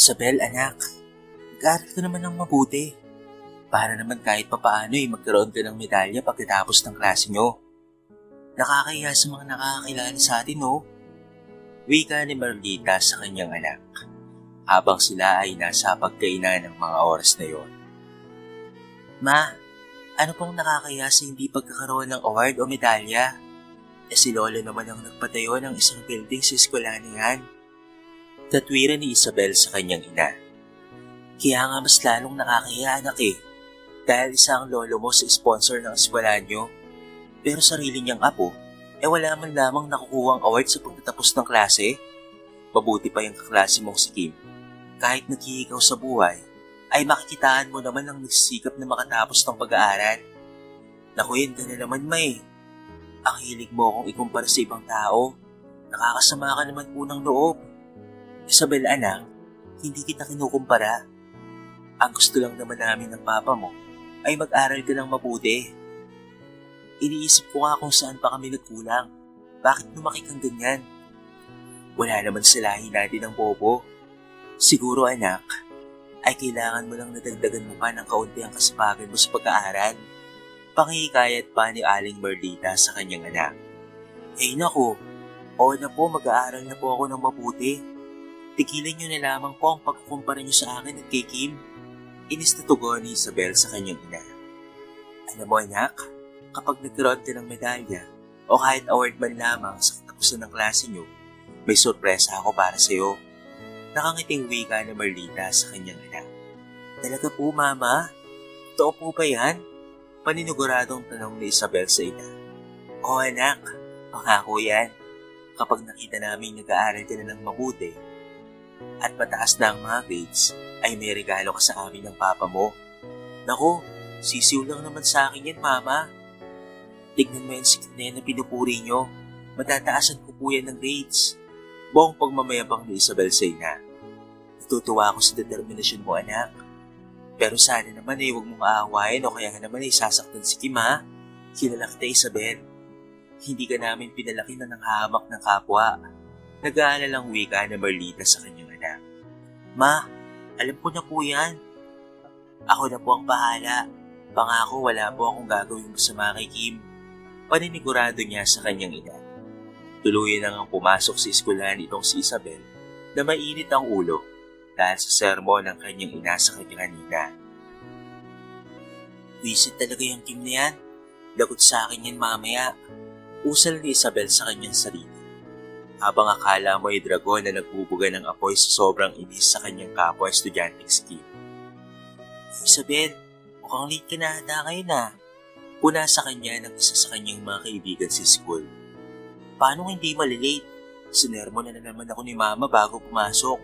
Isabel, anak, mag-aaral ka naman ng mabuti. Para naman kahit papaano magkaroon ka ng medalya pagkatapos ng klase nyo. Nakakahiya sa mga nakakakilala sa atin, no? Wika ni Marlita sa kanyang anak, habang sila ay nasa pagkainan ng mga oras na yon. Ma, ano pong nakakahiya sa hindi pagkakaroon ng award o medalya? Si Lolo naman ang nagpatayo ng isang building sa eskwela niyan. Tatwira ni Isabel sa kanyang ina. Kaya nga mas lalong nakakahiya, anak dahil isa ang lolo mo sa sponsor ng eskwela nyo. Pero sarili niyang apo, wala man lamang nakukuhang award sa pagtatapos ng klase. Mabuti pa yung kaklase mong si Kim. Kahit naghihigaw sa buhay, ay makikitaan mo naman ang nagsisikap na makatapos ng pag-aaral. Naku, yun ka na naman, May. Ang hilig mo akong ikumpara sa ibang tao. Nakakasama ka naman po ng loob. Isabel, anak, hindi kita kinukumpara. Ang gusto lang naman namin ng papa mo ay mag-aral ka ng mabuti. Iniisip ko nga kung saan pa kami nagkulang. Bakit lumaki kang ganyan? Wala naman sa lahi natin ng bobo. Siguro, anak, ay kailangan mo lang nadagdagan mo pa ng kaunti ang kasipagan mo sa pag-aaral. Pangihikayat pa ni Aling Merlita sa kanyang anak. Naku, oo na po, mag-aaral na po ako ng mabuti. Tigilan niyo na lamang po ang pagkukumpara niyo sa akin at kay Kim. Inis na tugon ni Isabel sa kanyang ina. Alam mo, anak, kapag nagkaroon ka ng medalya o kahit award man lamang sa katapusan ng klase niyo, may sorpresa ako para sa iyo. Nakangiting wika ni Merlita sa kanyang anak. Talaga po, Mama? Totoo po ba yan? Paniniguradong tanong ni Isabel sa ina. O anak, pangako yan. Kapag nakita namin nag-aaral ka na ng mabuti at mataas na ang mga grades, ay may regalo ka sa amin ng papa mo. Naku, sisiw lang naman sa akin yan, Mama. Tignan mo yan si Kine na pinupuri nyo. Matataasan ko po yan ng grades. Buong pagmamayabang ni Isabel sa ina. Natutuwa ako sa determinasyon mo, anak. Pero sana naman huwag mong aawayin o kaya naman sasaktan si Kim, ha? Kilala kita, Isabel. Hindi ka namin pinalaki na nanghahamak ng kapwa. Nag-aalalang wika na Merlita sa kanyang anak. Ma, alam ko na po yan. Ako na po ang bahala. Pangako wala po akong gagawin masama kay Kim. Paninigurado niya sa kanyang ina. Tuluyan na ngang pumasok sa eskwelahan itong si Isabel na mainit ang ulo dahil sa sermon ng kanyang ina sa kanya kanina. Wisit talaga yung Kim na yan. Lagot sa akin yan mamaya. Usal ni Isabel sa kanyang sarili. Habang akala mo ay dragon na nagbubuga ng apoy sa sobrang inis sa kanyang kapwa estudyanteng si Kim. Isabel, mukhang late ka na ata ngayon na. Puna sa kanya ng isa sa kanyang mga kaibigan sa school. Paano hindi malilate? Sinermon na naman ako ni Mama bago pumasok.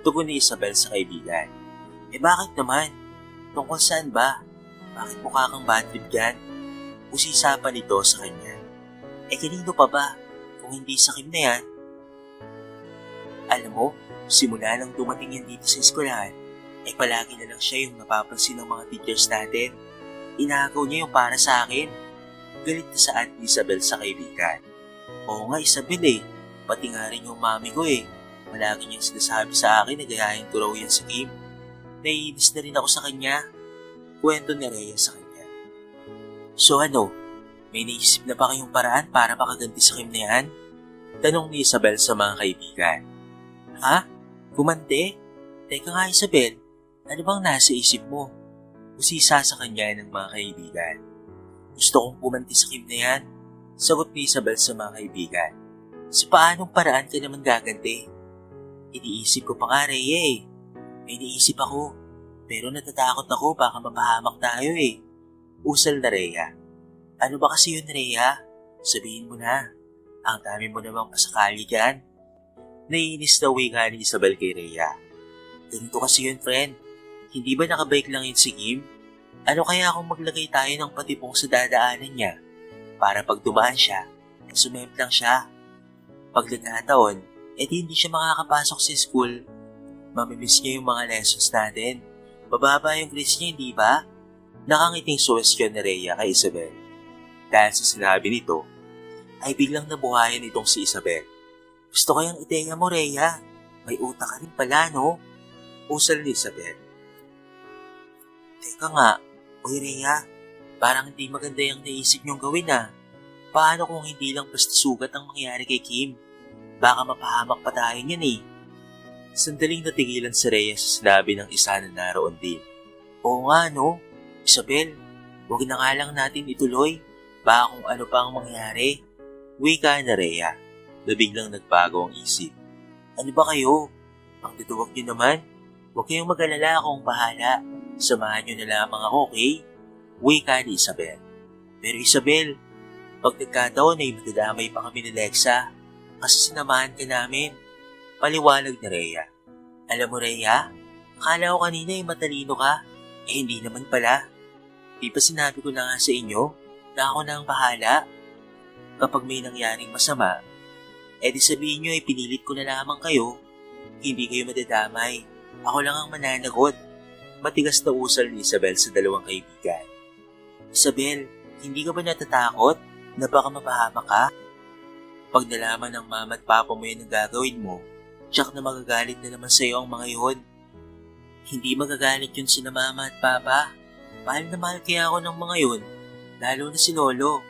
Tugon ni Isabel sa kaibigan. Bakit naman? Tungkol saan ba? Bakit mukha kang bad trip dyan? Usisa pa nito sa kanya. Kanino pa ba? Kung hindi sa Kim na yan? Alam mo, simula nang dumating yan dito sa eskwelahan, palagi na lang siya yung napapansin ng mga teachers natin. Inagaw niya yung para sa akin. Galit na sa Aunt Isabel sa kaibigan. Oo nga, Isabel pati nga rin yung mami ko Malagi niyang sinasabi sa akin na gayahin ko raw yan si Kim. Naiinis na rin ako sa kanya. Kwento ni Rhea sa kanya. So ano, may naisip na ba kayong paraan para makaganti sa Kim na yan? Tanong ni Isabel sa mga kaibigan. Ha? Gumante? Teka nga, Isabel, ano bang nasa isip mo? Usisa sa kanya ng mga kaibigan. Gusto kong gumanti sa Kim na yan. Sagot ni Isabel sa mga kaibigan. Sa paanong paraan ka naman gaganti? Iniisip ko pa nga, Rhea May naisip ako, pero natatakot ako baka mapahamak tayo Usal na Rhea. Ano ba kasi yun, Rhea? Sabihin mo na. Ang dami mo namang pasakali dyan. Naiinis na wika ni Isabel kay Rhea. Ganito kasi yun, friend. Hindi ba nakabike lang yun si Kim? Ano kaya kung maglagay tayo ng patipong sa dadaanan niya? Para pag dumaan siya, sumemp lang siya. Pag nagkataon, hindi siya makakapasok sa school. Mamimiss niya yung mga lessons natin. Bababa yung grades niya, hindi ba? Nakangiting suwestyon ni Rhea kay Isabel. Dahil sa sinabi nito, ay biglang nabuhayan itong si Isabel. Gusto ko yung ideya mo, Rhea. May utak ka rin pala, no? Usal ni Isabel. Teka nga, Uy Rhea, parang hindi maganda yung naisip niyong gawin ah. Paano kung hindi lang basta sugat ang mangyari kay Kim? Baka mapahamak pa tayo niyan eh. Sandaling natigilan si Rhea sa sinabi ng isa na naroon din. Oo nga no, Isabel, huwag na nga lang natin ituloy. Baka kung ano pa ang mangyari. Wika na Rhea, na biglang nagbago ang isip. Ano ba kayo? Ang tutuwag niyo naman. Huwag kayong mag-alala, akong bahala. Samahan niyo na lamang ako, okay? Wika ni Isabel. Pero Isabel, pag nagkataon ay madadamay pa kami ni Lexa kasi sinamahan ka namin. Paliwanag ni Rhea. Alam mo Rhea, akala ko kanina ay matalino ka. Eh hindi naman pala. Di ba sinabi ko na nga sa inyo na ako na ang bahala? Kapag may nangyaring masama, di sabihin nyo ay pinilit ko na lamang kayo. Hindi kayo madadamay. Ako lang ang mananagot. Matigas na usal ni Isabel sa dalawang kaibigan. Isabel, hindi ka ba natatakot na baka mapahamak ka? Pag nalaman ng mama at papa mo yun ang gagawin mo, tsak na magagalit na naman sa iyo ang mga yun. Hindi magagalit yun sina mama at papa. Mahal na mahal kaya ako ng mga yun, lalo na si Lolo.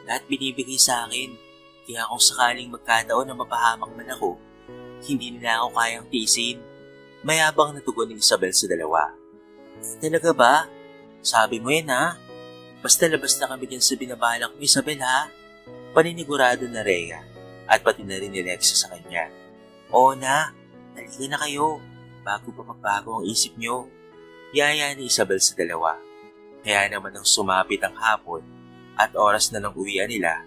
Lahat binibigay sa akin, kaya kung sakaling magkataon na mapahamak man ako, hindi nila ako kayang tiisin. Mayabang na tugon ni Isabel sa dalawa. Talaga ba? Sabi mo yan ha? Basta labas na kami dyan sa binabalak mo Isabel ha? Paninigurado na Rhea at pati na rin ni Lexa sa kanya. Oo na, halika na kayo bago pa magbago ang isip nyo. Yaya ni Isabel sa dalawa. Kaya naman nang sumapit ang hapon at oras na ng uwian nila,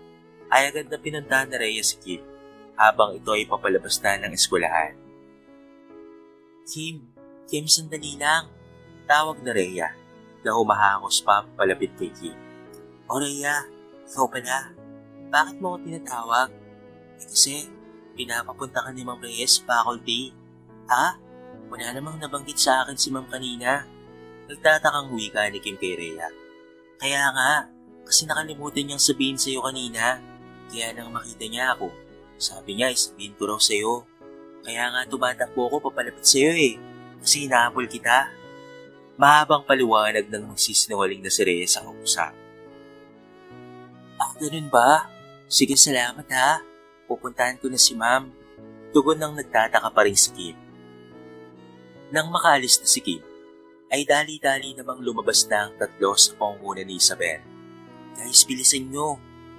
ay agad na pinuntahan na Rhea si Kim habang ito ay papalabas na ng eskwelahan. Kim, sandali lang. Tawag na Rhea na humahangos pa palapit kay Kim. O Rhea, ikaw pala. Bakit mo ako tinatawag? Kasi pinapapunta ka ni Ma'am Reyes sa faculty. Ha? Wala namang nabanggit sa akin si Ma'am kanina. Nagtatakang wika ni Kim kay Rhea. Kaya nga, kasi nakalimutan niyang sabihin sa'yo kanina. Kaya nang makita niya ako, sabi niya sabihin ko raw sa'yo. Kaya nga tumatakbo ko papalapit sa'yo eh. Kasi hinahabol kita. Mahabang paliwanag ng magsisinungaling na si Rhea sa kausap. Ganun ba? Sige salamat ha. Pupuntahan ko na si Ma'am. Tugon ng nagtataka pa rin si Kim. Nang makaalis na si Kim, ay dali-dali namang lumabas na ang tatlo sa pangunguna ni Isabel. Guys, bilisan nyo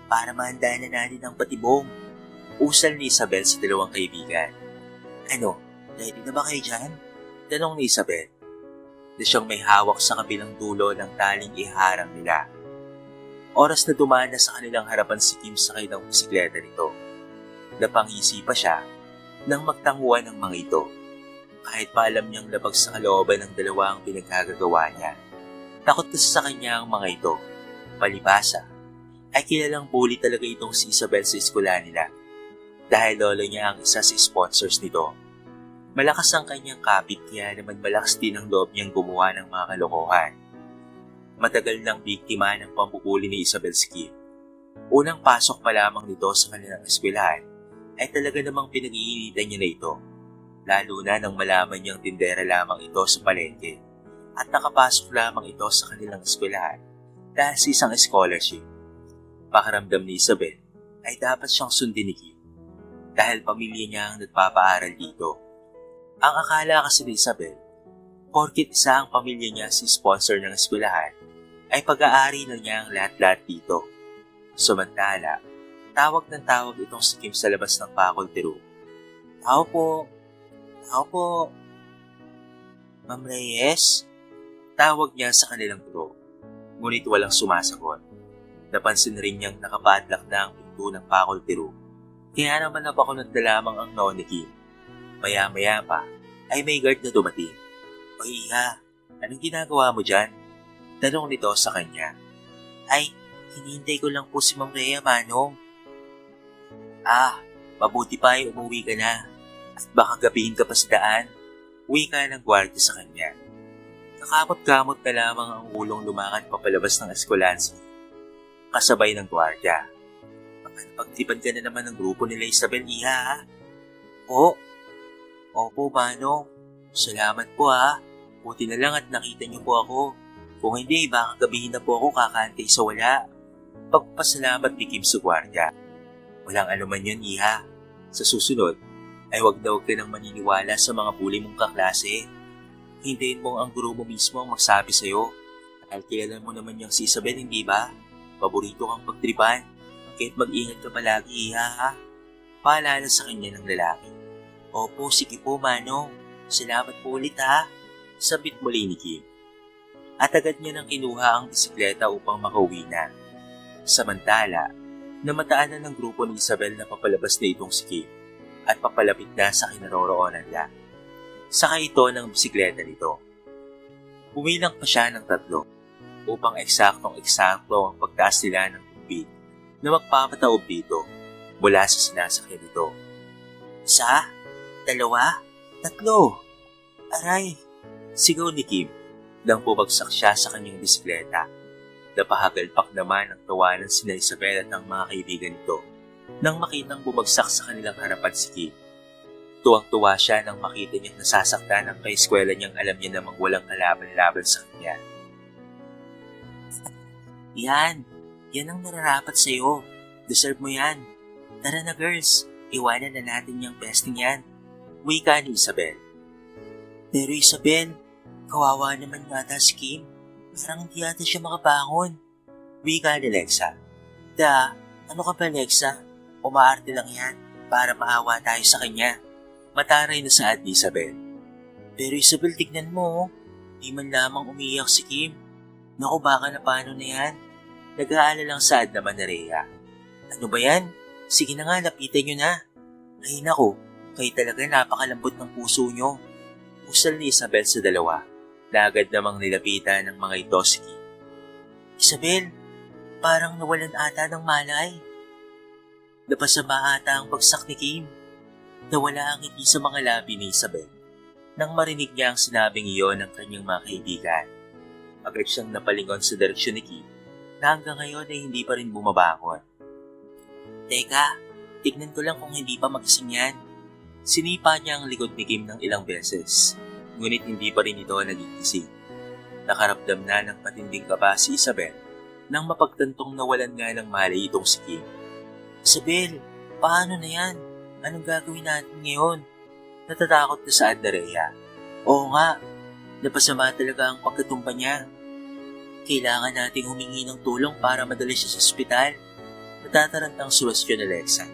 para mahandaan na natin ang patibong. Usal ni Isabel sa dalawang kaibigan. Ano, ready na ba kayo dyan? Tanong ni Isabel na siyang may hawak sa kabilang dulo ng taling iharang nila. Oras na dumaan na sa kanilang harapan si Kim sakay ng bisikleta nito. Napangisi pa siya nang magtanguan ng mga ito. Kahit pa alam niyang labag sa kalooban ng dalawa ang pinaggagawa niya. Takot kasi sa kanya ang mga ito. Palibasa, ay kilalang bully talaga itong si Isabel sa eskwela nila. Dahil lolo niya ang isa sa sponsors nito. Malakas ang kanyang kapit kaya naman malakas din ang loob niyang gumawa ng mga kalokohan. Matagal nang biktima ng pambubuli ni Isabel si Kim. Unang pasok pa lamang nito sa kanilang eskwelahan ay talaga namang pinag-iinitan niya na ito. Lalo na nang malaman niyang tindera lamang ito sa palengke at nakapasok lamang ito sa kanilang eskwelahan dahil sa isang scholarship. Pakiramdam ni Isabel ay dapat siyang sundin ni Kim dahil pamilya niya ang nagpapaaral dito. Ang akala kasi ni Isabel, porkit isa ang pamilya niya si sponsor ng eskwelahan, ay pag-aari na niya ang lahat-lahat dito. Samantala, tawag ng tawag itong si Kim sa labas ng faculty room. Tao po. Ma'am Reyes? Tawag niya sa kanilang guro, ngunit walang sumasagot. Napansin rin niyang nakapadlock na ang pinto ng faculty room. Kaya naman napakunod na lamang ang noo ni Kim. Maya-maya pa ay may guard na dumating. O Iha, anong ginagawa mo dyan? Tanong nito sa kanya. Ay, hinihintay ko lang po si Ma'am Rhea, Manong. Mabuti pa ay umuwi ka na. At baka gabihin ka pa sa daan. Uwi ka ng gwardiya sa kanya. Nakamot-kamot na lamang ang ulong lumakad papalabas ng eskwelahan si Kim. Kasabay ng gwardiya. Pagtipan ka na naman ng grupo nila Isabel, Iha ha? Opo, Manong. Salamat po ha. Buti na lang at nakita niyo po ako. Kung hindi, baka gabihin na po ako kakantay sa wala. Pagpasalamat ni Kim sa gwardiya. Walang anuman yun, Iha. Sa susunod, ay wag daw ka nang maniniwala sa mga bully mong kaklase. Hintayin mo ang guro mo mismo ang magsabi sa'yo. Dahil kilala mo naman yung si Isabel, hindi ba? Paborito kang pagtripan. Kaya't mag-ingat ka palagi, Iha ha. Paalala sa kanya ng lalaki. Opo, sige po, Manong. Salamat po ulit ha. Sabit muli ni Kim. At agad niya nang kinuha ang bisikleta upang makauwi na. Samantala, namataan na ng grupo ni Isabel na papalabas na itong si Kim at papalapit na sa kinaroroonan niya. Sakay ito ng bisikleta nito. Bumilang pa siya ng 3 upang eksaktong-eksakto ang pagtaas nila ng tubig na magpapataob dito mula sa sinasakyan nito. 1, 2, 3. Aray! Sigaw ni Kim nang bumagsak siya sa kanyang bisikleta. Napahagalpak naman ang tawanan sina Isabel at ang mga kaibigan nito nang makitang bumagsak sa kanilang harapan si Kim. Tuwang-tuwa siya nang makita niyang nasasaktan ang kaeskwela niyang alam niya namang walang kalaban-laban sa kanya. Yan ang nararapat sa'yo. Deserve mo yan. Tara na girls, iwanan na natin yung besting yan. Wika ni Isabel. Pero Isabel, kawawa naman yata si Kim. Parang hindi yata siya makabangon. Wika ni Lexa. Ano ka ba Lexa? Umaarte lang yan para maawa tayo sa kanya. Mataray na saad ni Isabel. Pero Isabel, tignan mo. Di man lamang umiyak si Kim. Naku, baka na paano na yan? Nag-aalalang saad naman na Rhea. Ano ba yan? Sige na nga, lapitan nyo na. Ay naku, kayo talaga napakalambot ng puso nyo. Usal ni Isabel sa dalawa na agad namang nilapitan ng mga ito si Kim. Isabel, parang nawalan ata ng malay. Napasama ata ang bagsak ni Kim. Nawala ang ngiti sa mga labi ni Isabel nang marinig niya ang sinabing iyon ng kanyang mga kaibigan. Agad siyang napalingon sa direksyon ni Kim na hanggang ngayon ay hindi pa rin bumabangon. Teka, tignan ko lang kung hindi pa magising yan. Sinipa niya ang likod ni Kim ng ilang beses, ngunit hindi pa rin ito nagigising. Nakaramdam na ng matinding kaba si Isabel nang mapagtantong nawalan nga ng malay itong si Kim. Isabel, paano na yan? Anong gagawin natin ngayon? Natatakot na saad na Rhea. Oo nga, napasama talaga ang pagkatumba niya. Kailangan nating humingi ng tulong para madala siya sa ospital. Natatarantang suwestyon ni Lexa.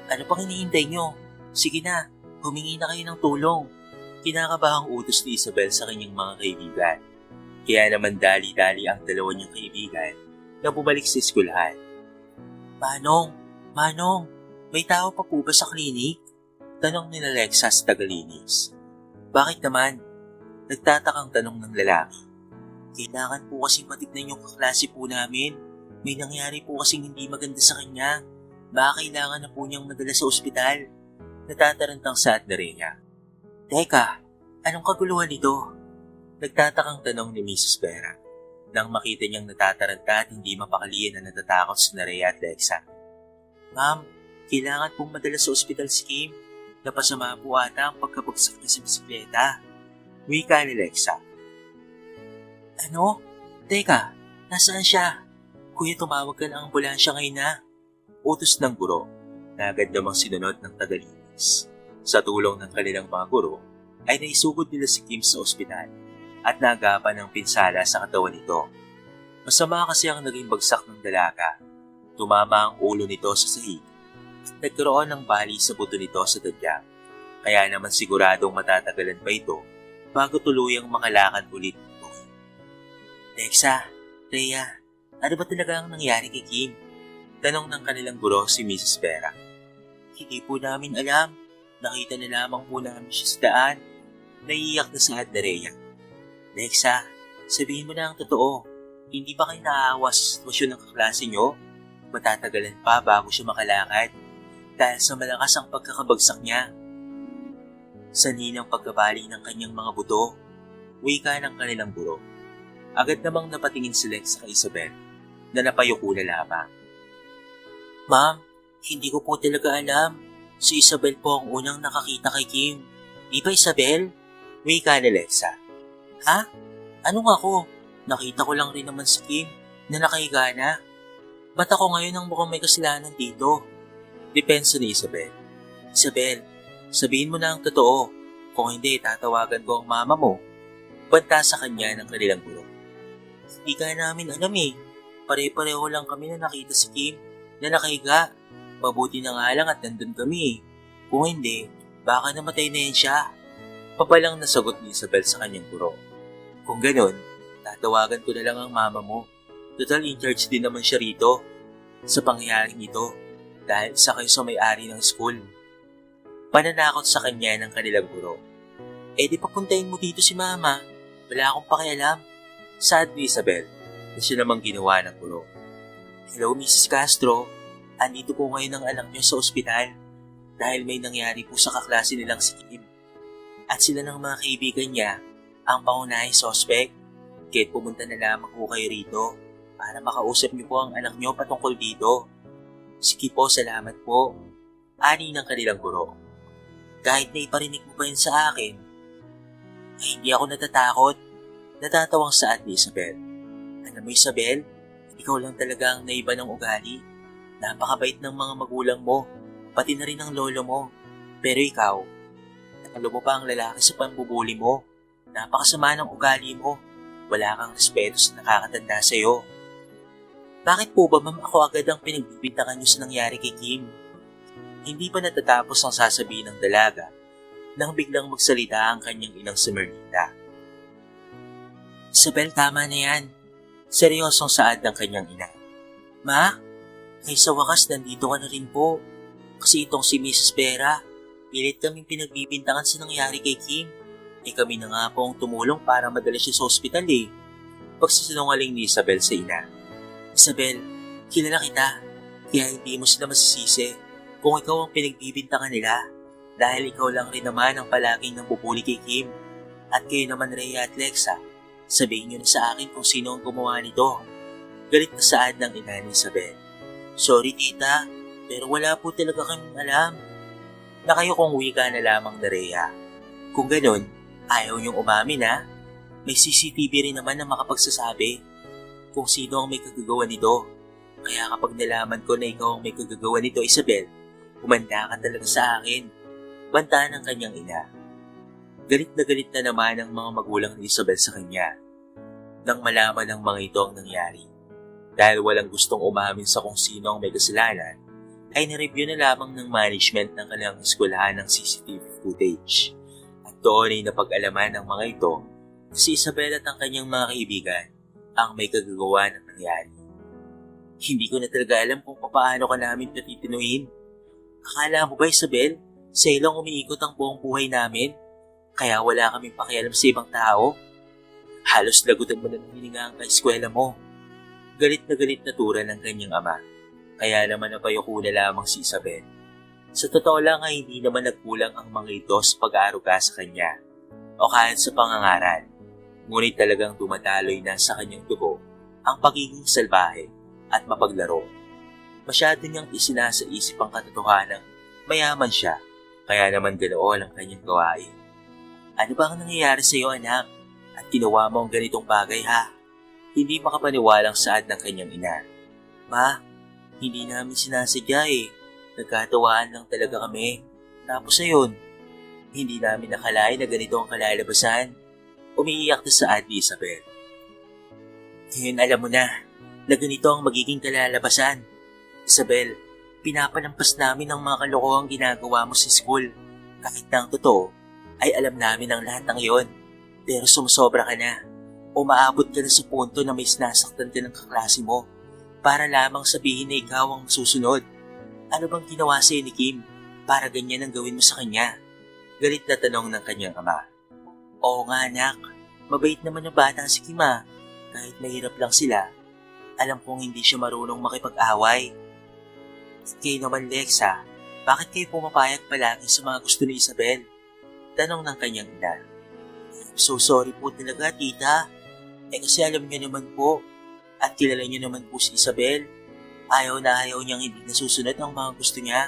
Ano pang hinihintay nyo? Sige na, humingi na kayo ng tulong. Kinakabahang utos ni Isabel sa kanyang mga kaibigan. Kaya naman dali-dali ang dalawa niyang kaibigan na bumalik sa eskwelahan. Manong, may tao pa po ba sa klinik? Tanong ni Lexa sa tagalinis. Bakit naman? Nagtatakang tanong ng lalaki. Kailangan po kasing matignan yung kaklase po namin. May nangyari po kasing hindi maganda sa kanya. Baka kailangan na po niyang madala sa ospital. Natatarantang saad na Rhea. Teka, anong kaguluhan ito? Nagtatakang tanong ni Mrs. Vera nang makita niyang natataranta at hindi mapakalian na natatakot si Rhea at Lexa. Ma'am, kailangan pong madala sa ospital si Kim. Napasama po ata ang pagkabagsak niya sa bisikleta. Wika ni Lexa. Ano? Teka, nasaan siya? Kuya, tumawag ka ng ambulansya ngayon na. Utos ng guro na agad namang sinunod ng tagalinis. Sa tulong ng kanilang mga guro, ay naisugod nila si Kim sa ospital at naagapan ng pinsala sa katawan nito. Masama kasi ang naging bagsak ng dalaga. Tumama ang ulo nito sa sahig. Nagkaroon ng bali sa buto nito sa tadyang. Kaya naman siguradong matatagalan pa ito bago tuluyang makalakad ulit. Lexa, Rhea, ano ba talaga ang nangyari kay Kim? Tanong ng kanilang guro si Mrs. Vera. Hindi po namin alam. Nakita na lamang po namin siya sa daan. Naiiyak na saad na Rhea. Lexa, sabihin mo na ang totoo. Hindi ba kayo naaawa sa sitwasyon ng kaklase nyo? Matatagalan pa bago siya makalakad dahil sa malakas ang pagkakabagsak niya. Saninang pagkabali ng kanyang mga buto, wika ng kanilang guro. Agad namang napatingin si Lexa kay Isabel na napayuko na lamang. Ma'am, hindi ko po talaga alam. Si Isabel po ang unang nakakita kay Kim. Di ba Isabel? Wika ni Lexa. Ha? Anong ako? Nakita ko lang rin naman si Kim na nakahiga na. Ba't ako ngayon ang mukhang may kasalanan dito? Depensa ni Isabel. Isabel, sabihin mo na ang totoo. Kung hindi, tatawagan ko ang mama mo. Banta sa kanya ng kanilang guro. Hindi ka namin alam eh. Pare-pareho lang kami na nakita si Kim na nakahiga. Mabuti na nga lang at nandun kami eh. Kung hindi, baka namatay na yan siya. Papalang nasagot ni Isabel sa kanyang guro. Kung ganun, tatawagan ko na lang ang mama mo. Total in charge din naman siya rito sa pangyayaring ito dahil isa kayo sa may-ari ng school. Pananakot sa kanya ng kanilang guro. Eh di papuntahin mo dito si mama. Wala akong pakialam. Sad ni Isabel na siya namang ginawa ng guro. Hello Mrs. Castro, andito po ngayon ang anak niyo sa ospital dahil may nangyari po sa kaklase nilang si Kim. At sila ng mga kaibigan niya ang pangunahing suspect. Kaya't pumunta na lamang po kayo rito para makausap niyo po ang anak niyo patungkol dito. Sige po, salamat po. Ani ng kanilang guro. Kahit na iparinig mo pa yun sa akin, ay hindi ako natatakot. Natatawang saad ni Isabel. Alam mo Isabel, ikaw lang talaga ang naiba ng ugali. Napakabait ng mga magulang mo, pati na rin ng lolo mo. Pero ikaw, natalo mo pa ang lalaki sa pambubuli mo. Napakasama ng ugali mo. Wala kang respeto sa nakakatanda sa'yo. Bakit po ba ma'am ako agad ang pinagbibintangan niyo sa nangyari kay Kim? Hindi pa natatapos ang sasabihin ng dalaga nang biglang magsalita ang kanyang inang si Merlita. Isabel, tama na yan. Seryosong saad ng kanyang ina. Ma, ay sa wakas nandito ka na rin po. Kasi itong si Mrs. Vera, pilit kaming pinagbibintangan sa nangyari kay Kim. Eh kami na nga po ang tumulong para madala siya sa ospital eh. Pagsasinungaling ni Isabel sa ina. Isabel, kilala kita, kaya hindi mo sila masisisi kung ikaw ang pinagbibintangan nila dahil ikaw lang rin naman ang palaging nambubuli kay Kim. At kayo naman Rhea at Lexa, sabihin niyo na sa akin kung sino ang gumawa nito. Galit na saad ng ina ni Isabel. Sorry tita, pero wala po talaga kaming alam. Na kayo kung wika na lamang na Rhea. Kung ganun, ayaw niyong umamin ha? May CCTV rin naman na makapagsasabi kung sino ang may kagagawa nito. Kaya kapag nalaman ko na ikaw ang may kagagawa nito, Isabel, umanda ka talaga sa akin. Banta ng kanyang ina. Galit na naman ang mga magulang ni Isabel sa kanya nang malaman ng mga ito ang nangyari. Dahil walang gustong umamin sa kung sino ang may kasalanan, ay na-review na lamang ng management ng kanilang eskwelahan ng CCTV footage. At doon ay napag-alaman ng mga ito na si Isabel at ang kanyang mga kaibigan ang may kagagawa ng nangyari. Hindi ko na talaga alam kung paano ka namin patitinuhin. Akala mo ba Isabel, sa ilong umiikot ang buong buhay namin? Kaya wala kaming pakialam sa ibang tao? Halos lagutan mo na ng hininga ang kaeskwela mo. Galit na tura ng kanyang ama. Kaya naman napayuko na lamang si Isabel. Sa totoo lang ay hindi naman nagkulang ang mga ito sa pag-aaruga sa kanya o kahit sa pangangaral. Ngunit talagang dumataloy na sa kanyang dugo ang pagiging salbahe at mapaglaro. Masyado niyang isinasaisip ang katotohanan mayaman siya, kaya naman ganoon ang kanyang gawain. Ano ba ang nangyayari sa iyo anak? At ginawa mo ang ganitong bagay ha? Hindi makapaniwalang saad ng kanyang ina. Ma, hindi namin sinasadya eh. Nagkatawaan lang talaga kami. Tapos ayun, hindi namin nakalain na ganito ang kalalabasan. Umiiyak na saad ni Isabel. Ngayon alam mo na ganito ang magiging kalalabasan. Isabel, pinapalampas namin ang mga kalokohang ginagawa mo sa school. Kahit na ang totoo, ay alam namin ang lahat ng iyon. Pero sumusobra ka na. Umaabot ka na sa punto na may sinasaktan ka ng kaklase mo para lamang sabihin na ikaw ang masusunod. Ano bang ginawa sa'yo ni Kim para ganyan ang gawin mo sa kanya? Galit na tanong ng kanyang ama. Oo nga anak, mabait naman na bata si Kim ah. Kahit mahirap lang sila, alam kong hindi siya marunong makipag-away. Kayo naman Lexa, bakit kayo pumapayag palagi sa mga gusto ni Isabel? Tanong ng kanyang ina. So sorry po talaga tita. Kasi alam niyo naman po at kilala niyo naman po si Isabel. Ayaw niyang hindi nasusunod ang mga gusto niya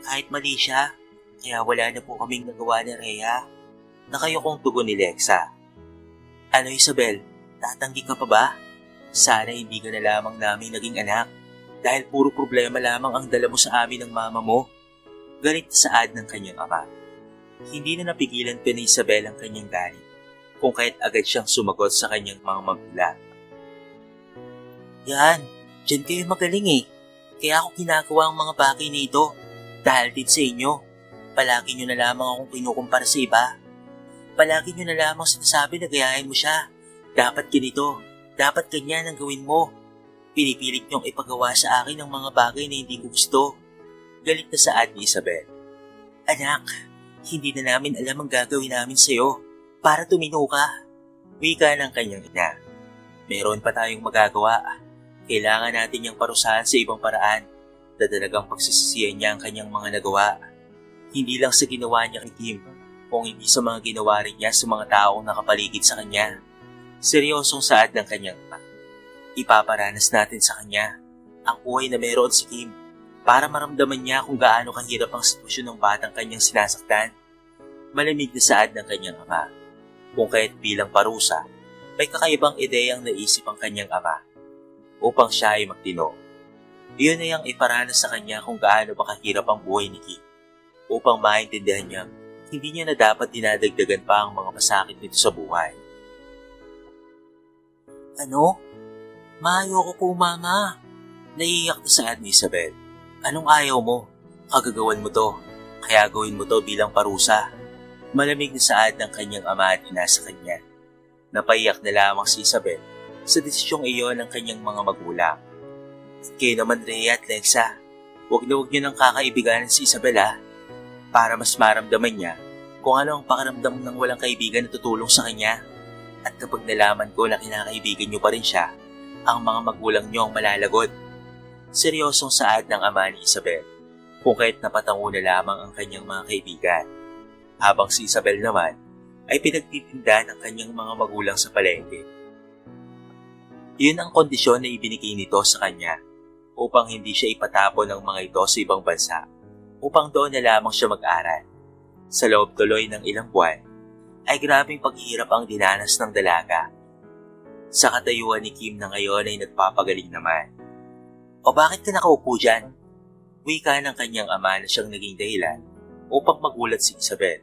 kahit mali siya. Kaya wala na po kaming nagawa ni Rhea. Nakayukong tugon ni Lexa. Ano Isabel, tatanggi ka pa ba? Sana hindi ka na lamang namin naging anak dahil puro problema lamang ang dala mo sa amin ng mama mo. Galit na saad ng kanyang ama. Hindi na napigilan pa ni Isabel ang kanyang galit kung kahit agad siyang sumagot sa kanyang mga magulang. Yan, dyan kayo magaling eh. Kaya ako ginagawa ang mga bagay na ito dahil din sa inyo. Palagi nyo na lamang akong kinukumpara sa iba. Palagi nyo na lamang sinasabi na gayahin mo siya. Dapat ganito, dapat ganyan ang gawin mo. Pinipilit nyong ipagawa sa akin ang mga bagay na hindi ko gusto. Galit na saad ni Isabel. Anak, hindi na namin alam ang gagawin namin sa'yo para tumino ka. Wika ng kanyang ina. Meron pa tayong magagawa. Kailangan natin niyang parusahan sa ibang paraan na talagang pagsisisihan niya ang kanyang mga nagawa. Hindi lang sa ginawa niya kay Kim, kung hindi sa mga ginawa rin niya sa mga taong nakapaligid sa kanya. Seryosong saad ng kanyang ama. Ipaparanas natin sa kanya ang buhay na meron si Kim para maramdaman niya kung gaano kahirap ang sitwasyon ng batang kanyang sinasaktan. Malamig na saad ng kanyang ama. Kung kahit bilang parusa, may kakaibang ideyang naisip ang kanyang ama upang siya ay magtino. Iyon ay ang iparanas sa kanya kung gaano ba kahirap ang buhay ni Kim upang maintindihan niya hindi niya na dapat dinadagdagan pa ang mga masakit nito sa buhay. Ano? Ayoko po mama. Naiiyak na saad ni Isabel. Anong ayaw mo? Kagagawan mo to. Kaya gawin mo to bilang parusa. Malamig na saad ng kanyang ama at ina sa kanya. Napaiyak na lamang si Isabel sa desisyong iyon ng kanyang mga magulang. Kayo naman Rhea at Lexa, huwag na huwag niyo nang kakaibiganan si Isabel para mas maramdaman niya kung ano ang pakiramdam ng walang kaibigan na tutulong sa kanya. At kapag nalaman ko na kinakaibigan niyo pa rin siya, ang mga magulang niyo ang malalagod. Seryosong saad ng ama ni Isabel kung kahit napatango na lamang ang kanyang mga kaibigan. Habang si Isabel naman ay pinagtitinda ng kanyang mga magulang sa palengke. Yun ang kondisyon na ibinigay nito sa kanya upang hindi siya ipatapon ng mga ito sa ibang bansa upang doon na lamang siya mag-aral. Sa loob tuloy ng ilang buwan ay grabing paghihirap ang dinanas ng dalaga. Sa katayuan ni Kim na ngayon ay nagpapagaling naman. O bakit ka nakaupo dyan? Wika ng kanyang ama na siyang naging dahilan upang magulat si Isabel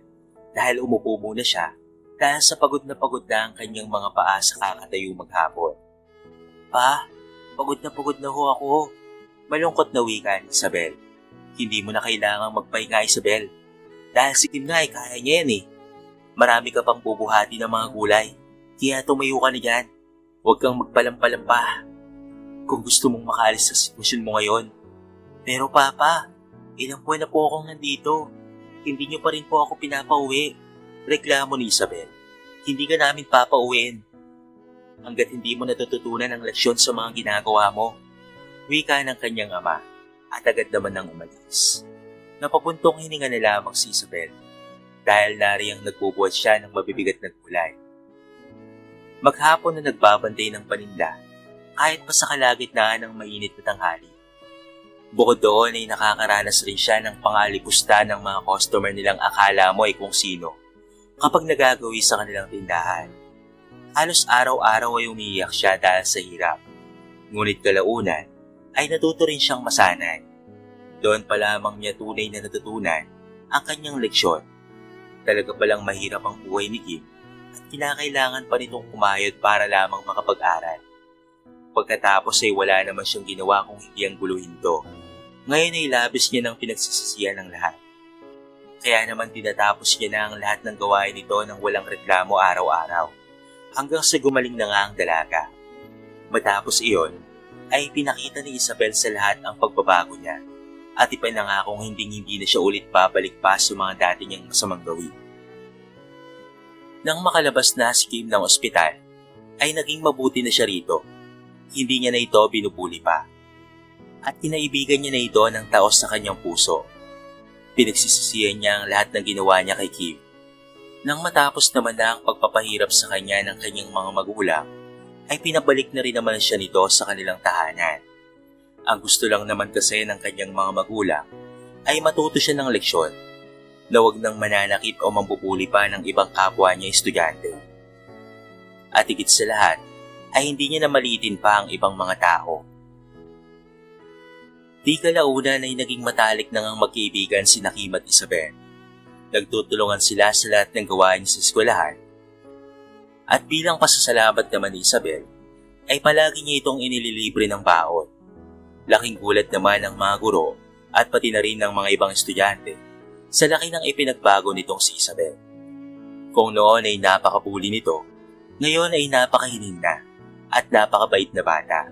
dahil umupo muna siya dahil sa pagod na ang kanyang mga paa sa kakatayo maghapon. Pa, pagod na ho ako. Malungkot na wika ni Isabel. Hindi mo na kailangang magpahinga Isabel dahil si Kim na ay kaya niya yan eh. Marami ka pang bubuhati ng mga gulay, kaya tumayo ka na dyan. Huwag kang magpalam-palam pa kung gusto mong makaalis sa sitwasyon mo ngayon. Pero Papa, ilang buwan na po akong nandito. Hindi niyo pa rin po ako pinapauwi. Reklamo ni Isabel. Hindi ka namin papauwiin hanggat hindi mo natututunan ang leksyon sa mga ginagawa mo. Wika ng kanyang ama at agad naman nang umalis. Napapuntong hininga na lamang si Isabel dahil nariyang nagbubuhat siya ng mabibigat na gulay. Maghapon na nagbabantay ng paninda kahit pa sa kalagitnaan ng mainit na tanghali. Bukod doon ay nakakaranas rin siya ng pangalipusta ng mga customer nilang akala mo ay kung sino kapag nagagawi sa kanilang tindahan. Halos araw-araw ay umiiyak siya dahil sa hirap. Ngunit kalaunan ay natuto rin siyang masanay. Doon pa lamang niya tunay na natutunan ang kanyang leksyon. Talaga palang mahirap ang buhay ni Kim at kinakailangan pa nitong kumayod para lamang makapag-aral. Pagkatapos ay wala naman siyang ginawa kung hindi ang guluhin to. Ngayon ay labis niya ng pinagsisisihan ng lahat. Kaya naman tinatapos niya na ang lahat ng gawain nito ng walang reklamo araw-araw. Hanggang sa gumaling na nga ang dalaga. Matapos iyon, ay pinakita ni Isabel sa lahat ang pagbabago niya at ipinangakong hindi na siya ulit babalik pa sa mga dati niyang masamang gawin. Nang makalabas na si Kim ng ospital, ay naging mabuti na siya rito. Hindi niya na ito binubuli pa. At kinaibigan niya na ito ng taos sa kanyang puso. Pinagsisisihan niya ang lahat ng ginawa niya kay Kim. Nang matapos naman na ang pagpapahirap sa kanya ng kanyang mga magulang, ay pinabalik na rin naman siya nito sa kanilang tahanan. Ang gusto lang naman kasi ng kanyang mga magulang ay matuto siya ng leksyon. na wag nang mananakit o mambubuli pa ng ibang kapwa niya estudyante. At higit sa lahat, ay hindi niya namalitin pa ang ibang mga tao. Di kalaunan ay naging matalik na ngang magkaibigan si Kim at Isabel. Nagtutulungan sila sa lahat ng gawain sa eskwelahan. At bilang pasasalamat naman ni Isabel, ay palagi niya itong inililibre ng baon. Laking gulat naman ng mga guro at pati na rin ng mga ibang estudyante sa laki ng ipinagbago nitong si Isabel. Kung noon ay napakabuli nito, ngayon ay napakahiling na at napakabait na bata.